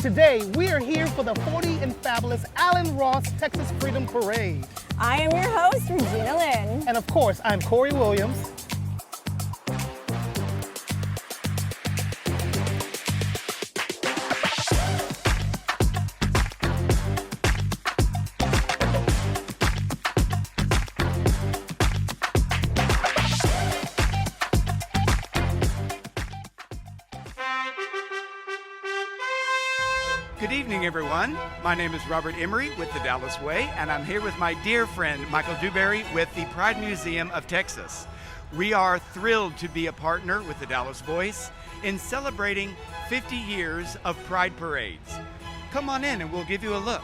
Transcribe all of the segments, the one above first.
Today, we are here for the 40 and fabulous Allen Ross Texas Freedom Parade. I am your host, Regina Lynn. And of course, I'm Corry Williams. Good evening, everyone. My name is Robert Emery with the Dallas Way, and I'm here with my dear friend Michael Dewberry with the Pride Museum of Texas. We are thrilled to be a partner with the Dallas Voice in celebrating 50 years of Pride parades. Come on in and we'll give you a look.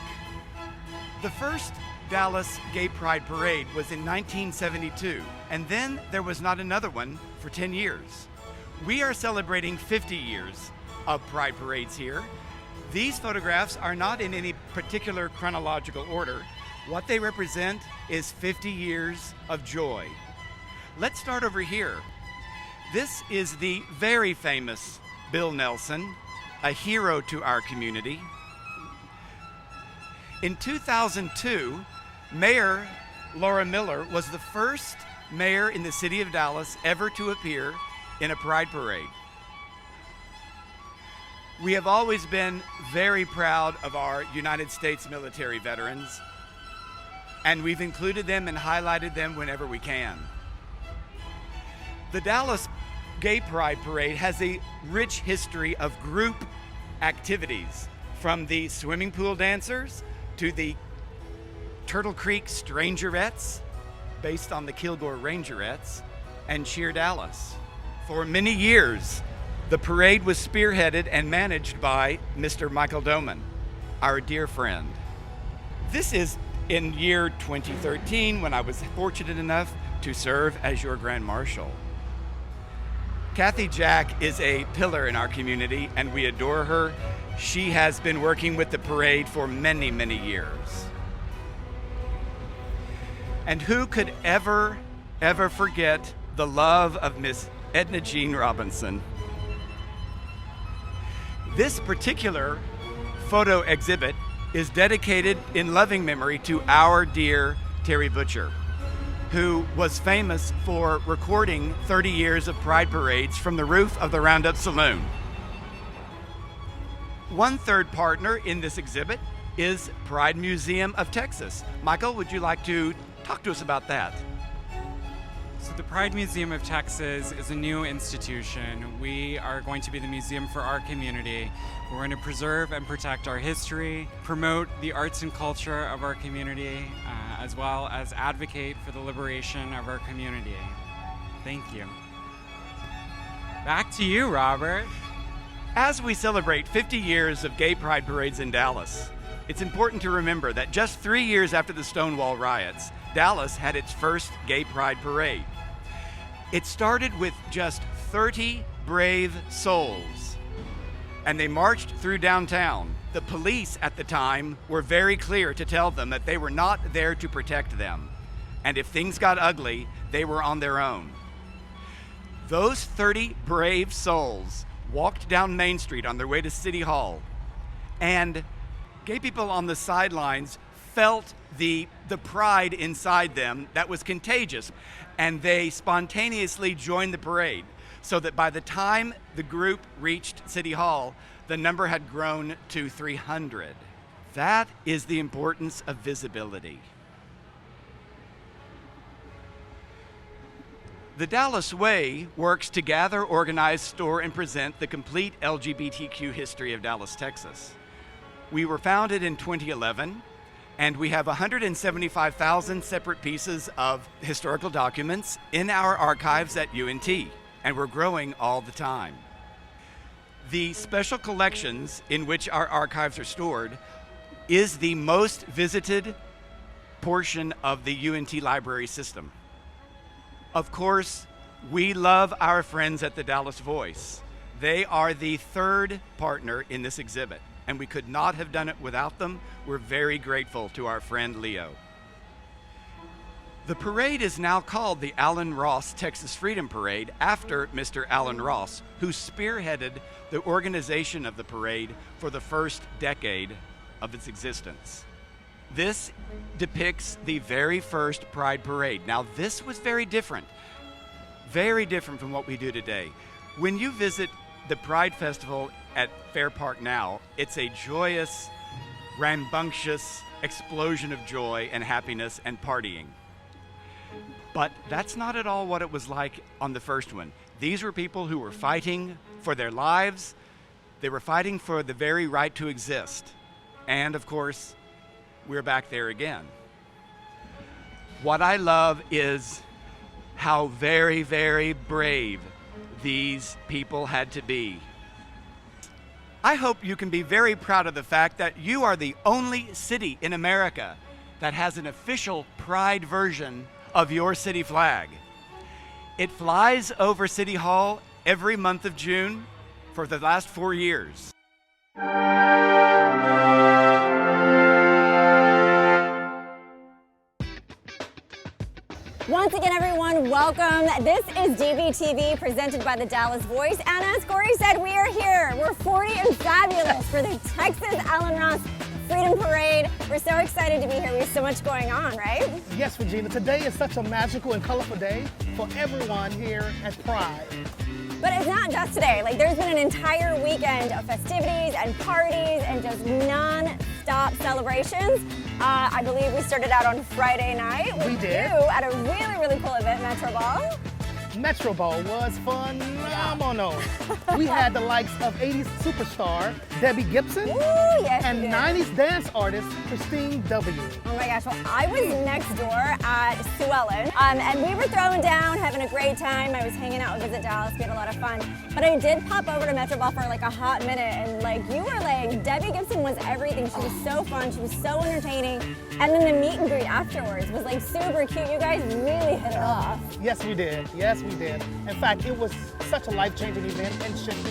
The first Dallas Gay Pride Parade was in 1972, and then there was not another one for 10 years. We are celebrating 50 years of Pride parades here. These photographs are not in any particular chronological order. What they represent is 50 years of joy. Let's start over here. This is the very famous Bill Nelson, a hero to our community. In 2002, Mayor Laura Miller was the first mayor in the city of Dallas ever to appear in a Pride parade. We have always been very proud of our United States military veterans, and we've included them and highlighted them whenever we can. The Dallas Gay Pride Parade has a rich history of group activities, from the swimming pool dancers to the Turtle Creek Strangerettes, based on the Kilgore Rangerettes, and Cheer Dallas. For many years, the parade was spearheaded and managed by Mr. Michael Doman, our dear friend. This is in year 2013 when I was fortunate enough to serve as your Grand Marshal. Kathy Jack is a pillar in our community and we adore her. She has been working with the parade for many, many years. And who could ever forget the love of Miss Edna Jean Robinson? This particular photo exhibit is dedicated in loving memory to our dear Terry Butcher, who was famous for recording 30 years of Pride parades from the roof of the Roundup Saloon. One third partner in this exhibit is Pride Museum of Texas. Michael, would you like to talk to us about that? So the Pride Museum of Texas is a new institution. We are going to be the museum for our community. We're going to preserve and protect our history, promote the arts and culture of our community, as well as advocate for the liberation of our community. Thank you. Back to you, Robert. As we celebrate 50 years of gay pride parades in Dallas, it's important to remember that just 3 years after the Stonewall riots, Dallas had its first gay pride parade. It started with just 30 brave souls, and they marched through downtown. The police at the time were very clear to tell them that they were not there to protect them, and if things got ugly, they were on their own. Those 30 brave souls walked down Main Street on their way to City Hall, and gay people on the sidelines felt the pride inside them that was contagious, and they spontaneously joined the parade, so that by the time the group reached City Hall, the number had grown to 300. That is the importance of visibility. The Dallas Way works to gather, organize, store, and present the complete LGBTQ history of Dallas, Texas. We were founded in 2011, and we have 175,000 separate pieces of historical documents in our archives at UNT, and we're growing all the time. The special collections in which our archives are stored is the most visited portion of the UNT library system. Of course, we love our friends at the Dallas Voice. They are the third partner in this exhibit, and we could not have done it without them. We're very grateful to our friend Leo. The parade is now called the Alan Ross Texas Freedom Parade after Mr. Alan Ross, who spearheaded the organization of the parade for the first decade of its existence. This depicts the very first Pride Parade. Now, this was very different from what we do today. When you visit the Pride Festival at Fair Park now, it's a joyous, rambunctious explosion of joy and happiness and partying. But that's not at all what it was like on the first one. These were people who were fighting for their lives. They were fighting for the very right to exist. And of course, we're back there again. What I love is how very, very brave these people had to be. I hope you can be very proud of the fact that you are the only city in America that has an official Pride version of your city flag. It flies over City Hall every month of June for the last 4 years. Once again, everyone, welcome. This is DVtv presented by the Dallas Voice. And as Corry said, we are here. We're 40 and fabulous for the Texas Alan Ross Freedom Parade. We're so excited to be here. We have so much going on, right? Yes, Regina. Today is such a magical and colorful day for everyone here at Pride. But it's not just today. Like, there's been an entire weekend of festivities and parties and just non-stop celebrations. I believe we started out on Friday night with you at a really, really cool event, Metro Ball. Metro Ball was phenomenal. We had the likes of 80s superstar Debbie Gibson and 90s dance artist Christine W. Oh my gosh, well, I was next door at Sue Ellen, and we were throwing down, having a great time. I was hanging out with Visit Dallas, we had a lot of fun. But I did pop over to Metro Ball for like a hot minute, and like you were like, Debbie Gibson was everything. She was so fun, she was so entertaining. And then the meet and greet afterwards was like super cute. You guys really hit it off. Yes, we did. Yes, we did. In fact, it was such a life-changing event and should be.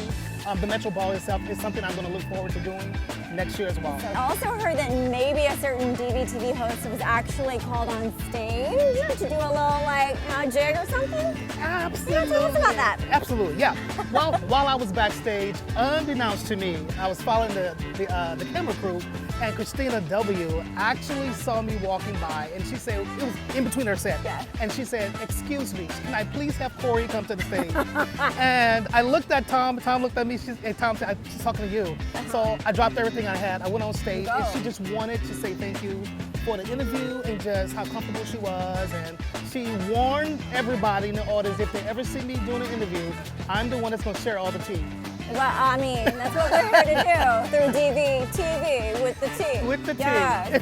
The Metro Ball itself is something I'm going to look forward to doing next year as well. I also heard that maybe a certain DVtv host was actually called on stage to do a little like jig or something. Absolutely. Tell us about that. Absolutely, yeah. While I was backstage, unbeknownst to me, I was following the camera crew, and Christina W. actually saw me walking by, and she said, it was in between her set, and she said, "Excuse me, can I please have Corry come to the stage?" And I looked at Tom looked at me, Tom said, "She's talking to you." So I dropped everything I had, I went on stage, and she just wanted to say thank you for the interview and just how comfortable she was, and she warned everybody in the audience, if they ever see me doing an interview, I'm the one that's going to share all the tea. Well, I mean, that's what we're here to do through DVtv with the tea. With the tea. Yeah.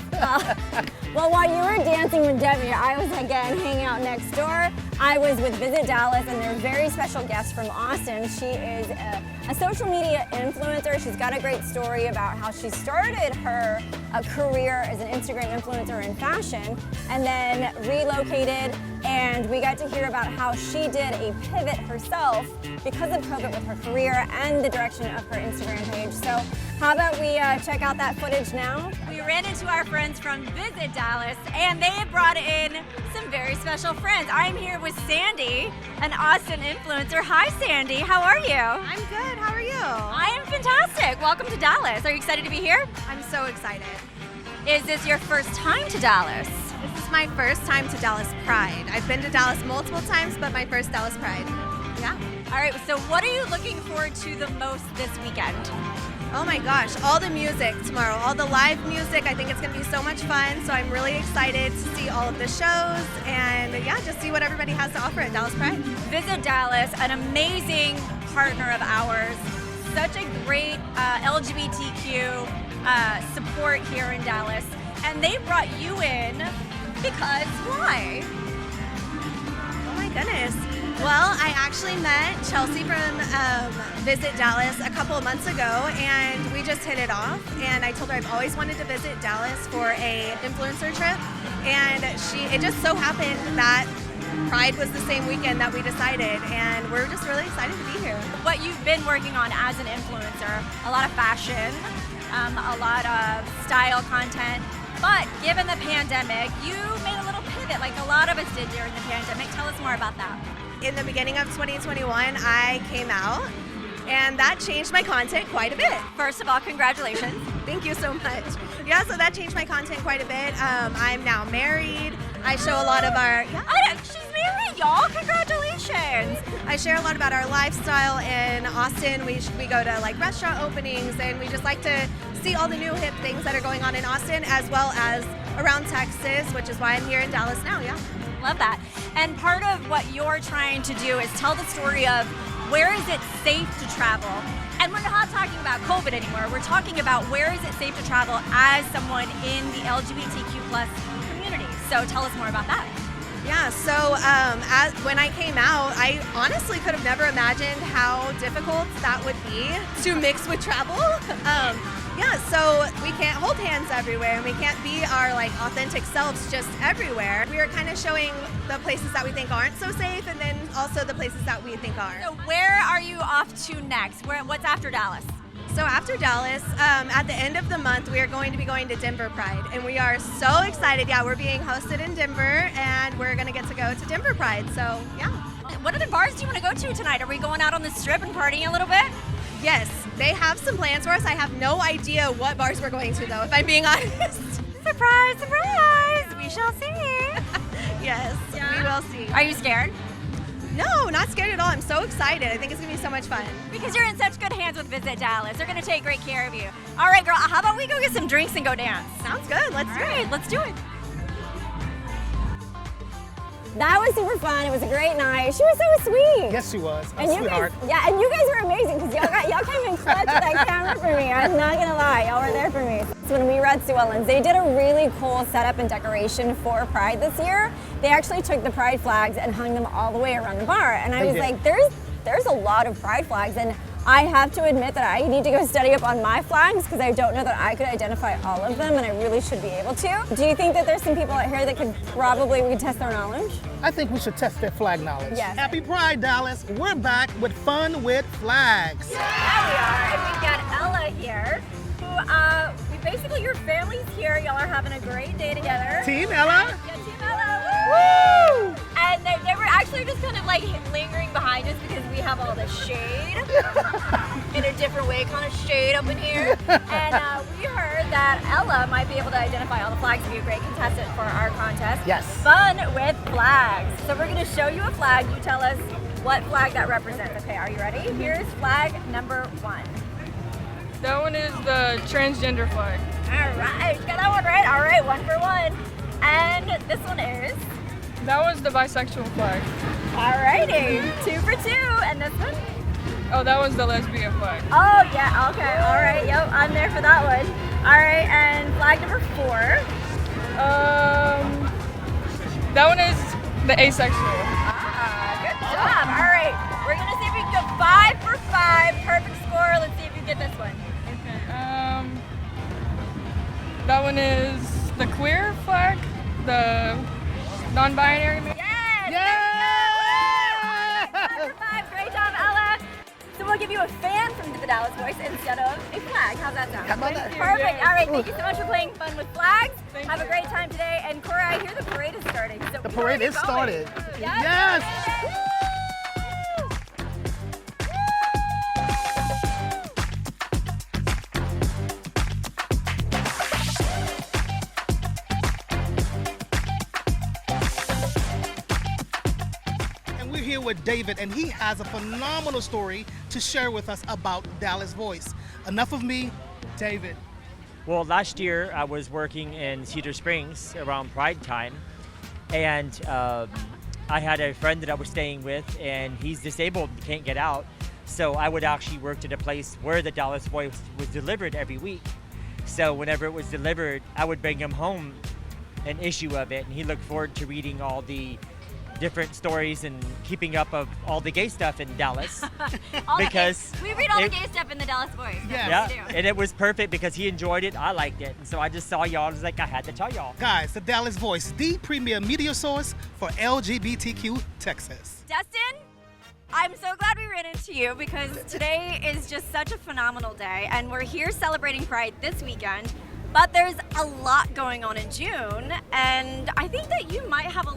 Well, while you were dancing with Debbie, I was again hanging out next door. I was with Visit Dallas and their very special guest from Austin. She is a social media influencer. She's got a great story about how she started her career as an Instagram influencer in fashion and then relocated, and we got to hear about how she did a pivot herself because of COVID with her career and the direction of her Instagram page. So how about we check out that footage now? We ran into our friends from Visit Dallas, and they had brought in some very special friends. I'm here with Sandy, an Austin influencer. Hi, Sandy. How are you? I'm good. How are you? I am fantastic. Welcome to Dallas. Are you excited to be here? I'm so excited. Is this your first time to Dallas? This is my first time to Dallas Pride. I've been to Dallas multiple times, but my first Dallas Pride. Yeah. All right, so what are you looking forward to the most this weekend? Oh my gosh, all the music tomorrow, all the live music. I think it's going to be so much fun, so I'm really excited to see all of the shows and yeah, just see what everybody has to offer at Dallas Pride. Visit Dallas, an amazing partner of ours, such a great LGBTQ support here in Dallas, and they brought you in because why? Oh my goodness. Well, I actually met Chelsea from Visit Dallas a couple of months ago, and we just hit it off. And I told her I've always wanted to visit Dallas for a influencer trip, and it just so happened that Pride was the same weekend that we decided, and we're just really excited to be here. What you've been working on as an influencer, a lot of fashion, a lot of style content, but given the pandemic, you made a little pivot it like a lot of us did during the pandemic. Tell us more about that. In the beginning of 2021, I came out, and that changed my content quite a bit. First of all, congratulations. Thank you so much. Yeah, so that changed my content quite a bit. I'm now married. I show a lot of our... She's married, y'all. Congratulations. I share a lot about our lifestyle in Austin. We go to like restaurant openings, and we just like to see all the new hip things that are going on in Austin, as well as around Texas, which is why I'm here in Dallas now, yeah. Love that. And part of what you're trying to do is tell the story of where is it safe to travel. And we're not talking about COVID anymore. We're talking about where is it safe to travel as someone in the LGBTQ plus community. So tell us more about that. Yeah, so when I came out, I honestly could have never imagined how difficult that would be to mix with travel. Yeah, so we can't hold hands everywhere, and we can't be our like authentic selves just everywhere. We are kind of showing the places that we think aren't so safe, and then also the places that we think are. So where are you off to next? What's after Dallas? So after Dallas, at the end of the month, we are going to be going to Denver Pride, and we are so excited. Yeah, we're being hosted in Denver, and we're going to get to go to Denver Pride, so yeah. What other bars do you want to go to tonight? Are we going out on the strip and partying a little bit? Yes, they have some plans for us. I have no idea what bars we're going to, though, if I'm being honest. Surprise, surprise! We shall see. Yes, we will see. Are you scared? No, not scared at all. I'm so excited. I think it's going to be so much fun. Because you're in such good hands with Visit Dallas. They're going to take great care of you. All right, girl, how about we go get some drinks and go dance? Sounds good. Let's do it. Let's do it. That was super fun. It was a great night. She was so sweet. Yes, she was. And you Sweetheart. guys, yeah, and you guys were amazing because y'all came in clutch with that camera for me. I'm not gonna lie, y'all were there for me. So when we were at Sue Ellen's, they did a really cool setup and decoration for Pride this year. They actually took the Pride flags and hung them all the way around the bar, and I was like, there's a lot of Pride flags, and I have to admit that I need to go study up on my flags because I don't know that I could identify all of them, and I really should be able to. Do you think that there's some people out here that we could test their knowledge? I think we should test their flag knowledge. Yes. Happy Pride, Dallas. We're back with Fun with Flags. There we are, and we've got Ella here, who, basically your family's here. Y'all are having a great day together. Team Ella. Yeah, Team Ella. Woo! And they were actually just kind of like lingering behind us because we have all the shade in a different way, kind of shade up in here. And we heard that Ella might be able to identify all the flags and be a great contestant for our contest. Yes. Fun with Flags. So we're going to show you a flag. You tell us what flag that represents. Okay, are you ready? Here's flag number 1. That one is the transgender flag. All right, got that one right. All right, 1 for 1. And this one is? That was the bisexual flag. Alrighty, 2 for 2. And this one? Oh, that was the lesbian flag. Oh yeah, okay, all right, yep, I'm there for that one. All right, and flag number 4. That one is the asexual. Good job. All right, we're gonna see if we can get 5 for 5, perfect score. Let's see if you get this one. Okay. That one is the queer flag, the non-binary. Yes! Yeah! 5 for 5, great job, Ella. So we'll give you a fan from the Dallas Voice instead of a flag. How's that sound? How about that? Perfect. All right, thank you so much for playing Fun with Flags. Have a you. great time today. And Corry, I hear the parade is starting. So The parade is started. Yes! And we're here with David, and he has a phenomenal story to share with us about Dallas Voice. Enough of me, David. Well, last year I was working in Cedar Springs around Pride time, and I had a friend that I was staying with, and he's disabled, can't get out. So I would actually work at a place where the Dallas Voice was delivered every week. So whenever it was delivered, I would bring him home an issue of it, and he looked forward to reading all the different stories and keeping up of all the gay stuff in Dallas. Because we read all the gay stuff in the Dallas Voice. Yeah. We do. And it was perfect because he enjoyed it, I liked it. And so I just saw y'all, I was like, I had to tell y'all. Guys, the Dallas Voice, the premier media source for LGBTQ Texas. Dustin, I'm so glad we ran into you because today is just such a phenomenal day, and we're here celebrating Pride this weekend. But there's a lot going on in June, and I think that you might have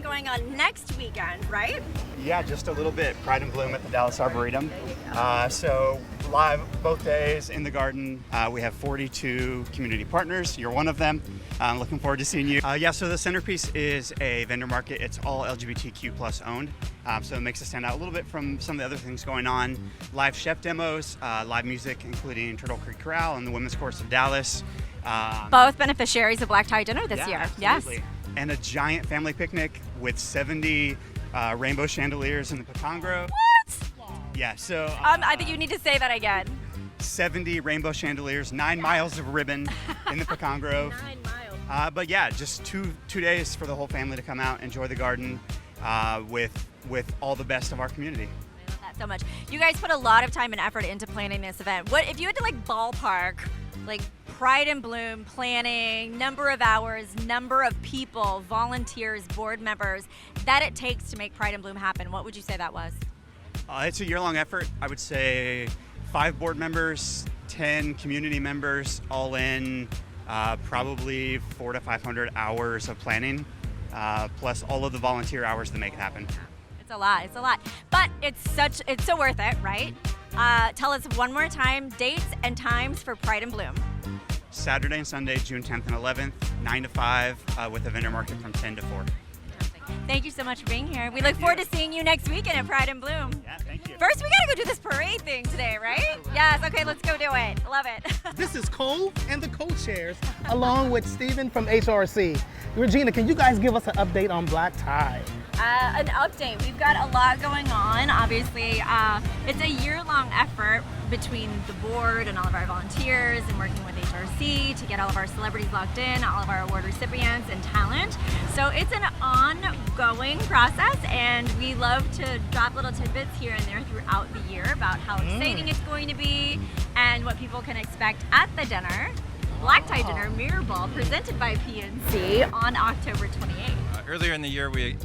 going on next weekend, right? Yeah, just a little bit. Pride and Bloom at the Dallas Arboretum. So live both days in the garden. We have 42 community partners. You're one of them. I'm looking forward to seeing you. So the centerpiece is a vendor market. It's all LGBTQ plus owned. So it makes it stand out a little bit from some of the other things going on. Live chef demos, live music, including Turtle Creek Corral and the Women's Chorus of Dallas. Both beneficiaries of Black Tie Dinner this year. Absolutely. Yes. And a giant family picnic with 70 rainbow chandeliers in the pecan grove. What? Yeah, so I think you need to say that again. 70 rainbow chandeliers, 9 miles of ribbon in the pecan grove. 9 miles. But yeah, just two days for the whole family to come out, enjoy the garden with all the best of our community. I love that so much. You guys put a lot of time and effort into planning this event. What if you had to like ballpark, like Pride and Bloom planning, number of hours, number of people, volunteers, board members that it takes to make Pride and Bloom happen? What would you say that was? It's a year-long effort. I would say 5 board members, 10 community members, all in probably 400 to 500 hours of planning, plus all of the volunteer hours to make it happen. It's a lot, but it's so worth it, right? Tell us one more time, dates and times for Pride and Bloom. Saturday and Sunday, June 10th and 11th, 9 to 5, with a vendor market from 10 to 4. Thank you so much for being here. We look forward to seeing you next weekend at Pride and Bloom. Yeah, thank you. First, we gotta go do this parade thing today, right? Yes, okay, let's go do it. Love it. This is Cole and the co-chairs, along with Stephen from HRC. Regina, can you guys give us an update on Black Tie? An update. We've got a lot going on. Obviously, it's a year-long effort between the board and all of our volunteers and working with HRC to get all of our celebrities locked in, all of our award recipients and talent. So it's an ongoing process, and we love to drop little tidbits here and there throughout the year about how exciting it's going to be and what people can expect at the dinner. Black Tie Dinner Mirror Ball presented by PNC on October 28th. Earlier in the year, we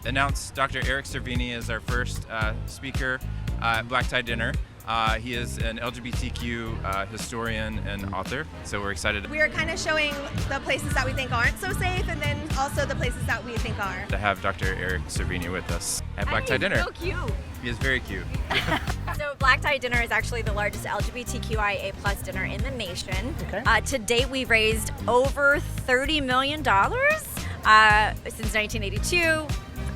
announced Dr. Eric Cervini as our first speaker at Black Tie Dinner. He is an LGBTQ historian and author, so we're excited We are kind of showing the places that we think aren't so safe, and then also the places that we think are. to have Dr. Eric Cervini with us at Black Tie Dinner. So cute. He is very cute. So Black Tie Dinner is actually the largest LGBTQIA+ dinner in the nation. Okay. To date, we've raised over $30 million since 1982.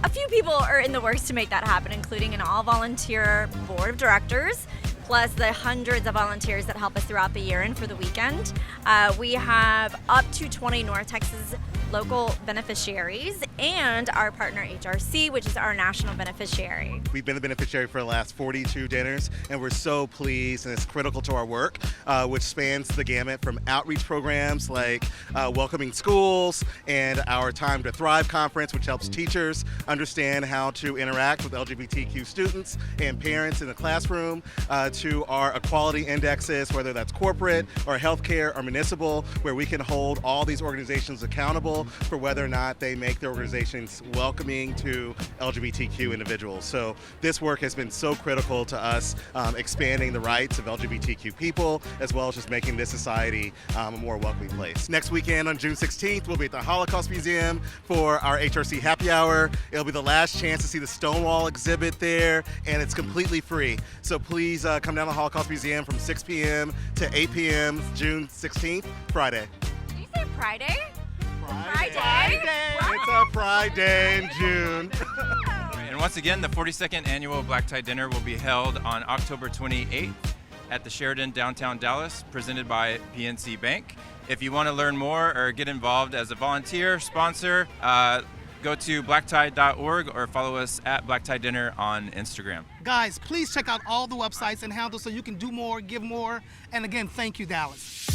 A few people are in the works to make that happen, including an all-volunteer board of directors, plus the hundreds of volunteers that help us throughout the year and for the weekend. We have up to 20 North Texas local beneficiaries and our partner HRC, which is our national beneficiary. We've been the beneficiary for the last 42 dinners, and we're so pleased, and it's critical to our work, which spans the gamut from outreach programs like welcoming schools and our Time to Thrive conference, which helps teachers understand how to interact with LGBTQ students and parents in the classroom, to our equality indexes, whether that's corporate or healthcare or municipal, where we can hold all these organizations accountable for whether or not they make their organizations welcoming to LGBTQ individuals. So this work has been so critical to us, expanding the rights of LGBTQ people, as well as just making this society a more welcoming place. Next weekend on June 16th, we'll be at the Holocaust Museum for our HRC Happy Hour. It'll be the last chance to see the Stonewall exhibit there, and it's completely free. So please come down to the Holocaust Museum from 6 p.m. to 8 p.m. June 16th, Friday. Did you say Friday? Friday. It's a Pride Day in June. And once again, the 42nd annual Black Tie Dinner will be held on October 28th at the Sheridan downtown Dallas, presented by PNC Bank. If you want to learn more or get involved as a volunteer, sponsor, go to blacktie.org or follow us at Black Tie Dinner on Instagram. Guys, please check out all the websites and handles so you can do more, give more. And again, thank you, Dallas.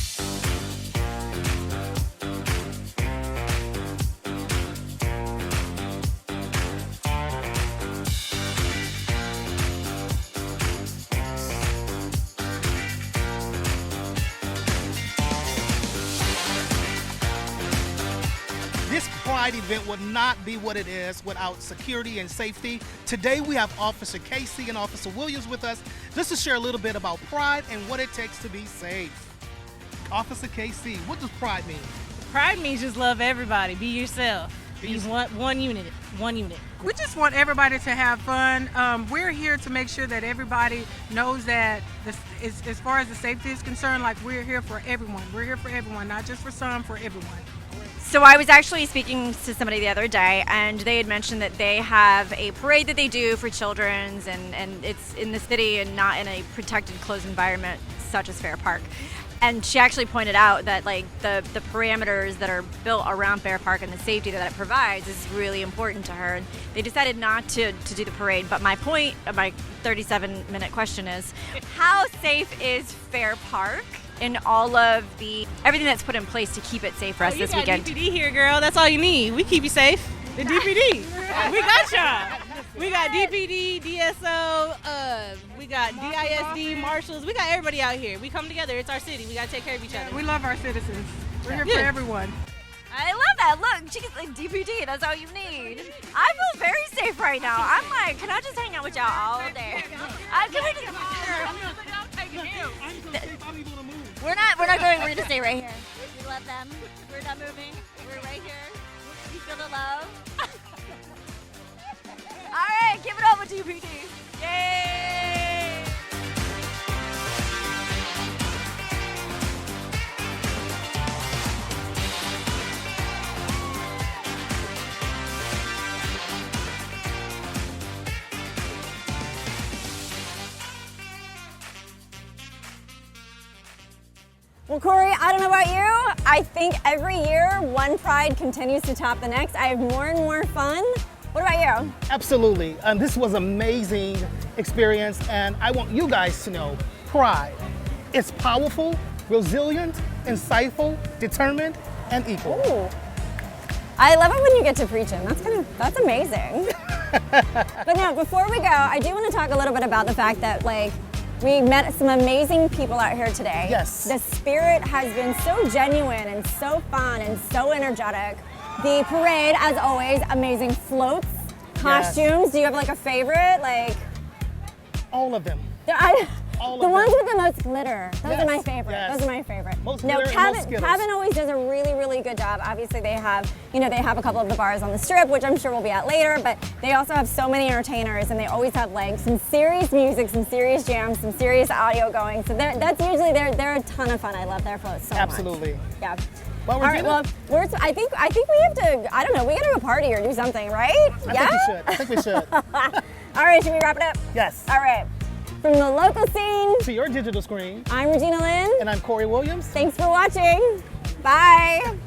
This Pride event would not be what it is without security and safety. Today we have Officer Casey and Officer Williams with us just to share a little bit about Pride and what it takes to be safe. Officer Casey, what does Pride mean? Pride means just love everybody, be yourself. Be one unit. We just want everybody to have fun. We're here to make sure that everybody knows that as far as the safety is concerned, like we're here for everyone. We're here for everyone, not just for some, for everyone. So I was actually speaking to somebody the other day, and they had mentioned that they have a parade that they do for children's, and it's in the city and not in a protected, closed environment such as Fair Park. And she actually pointed out that like the parameters that are built around Fair Park and the safety that it provides is really important to her. And they decided not to do the parade. But my point, my 37-minute question is, how safe is Fair Park in all of everything that's put in place to keep it safe for us this weekend? You got DPD here, girl. That's all you need. We keep you safe. The DPD. We got y'all. We got DPD, DSO, we got DISD, marshals. We got everybody out here. We come together. It's our city. We got to take care of each other. We love our citizens. We're here for everyone. I love that. Look, she's like DPD. That's all you need. I feel very safe right now. I'm like, can I just hang out with y'all all day? We're not going. We're gonna stay right here. We love them. We're not moving. We're right here. You feel the love. All right, give it up with DPD. Yay! Well, Corey, I don't know about you. I think every year one pride continues to top the next. I have more and more fun. What about you? Absolutely. This was an amazing experience, and I want you guys to know pride. It's powerful, resilient, insightful, determined, and equal. Ooh. I love it when you get to preaching. That's amazing. But now, before we go, I do want to talk a little bit about the fact that we met some amazing people out here today. Yes. The spirit has been so genuine and so fun and so energetic. The parade, as always, amazing floats, costumes. Yes. Do you have a favorite? All of them. The ones with the most glitter. Those are my favorite. Yes. Those are my favorite. Most glitter and most Skittles. Kevin always does a really, really good job. Obviously, they have a couple of the bars on the strip, which I'm sure we'll be at later. But they also have so many entertainers, and they always have some serious music, some serious jams, some serious audio going. So that's usually they're a ton of fun. I love their floats so much. Absolutely. Yeah. Well, all right. Well, I think we have to. I don't know. We got to have a party or do something, right? I think we should. All right. Should we wrap it up? Yes. All right. From the local scene to your digital screen, I'm Regina Lynn. And I'm Corey Williams. Thanks for watching. Bye.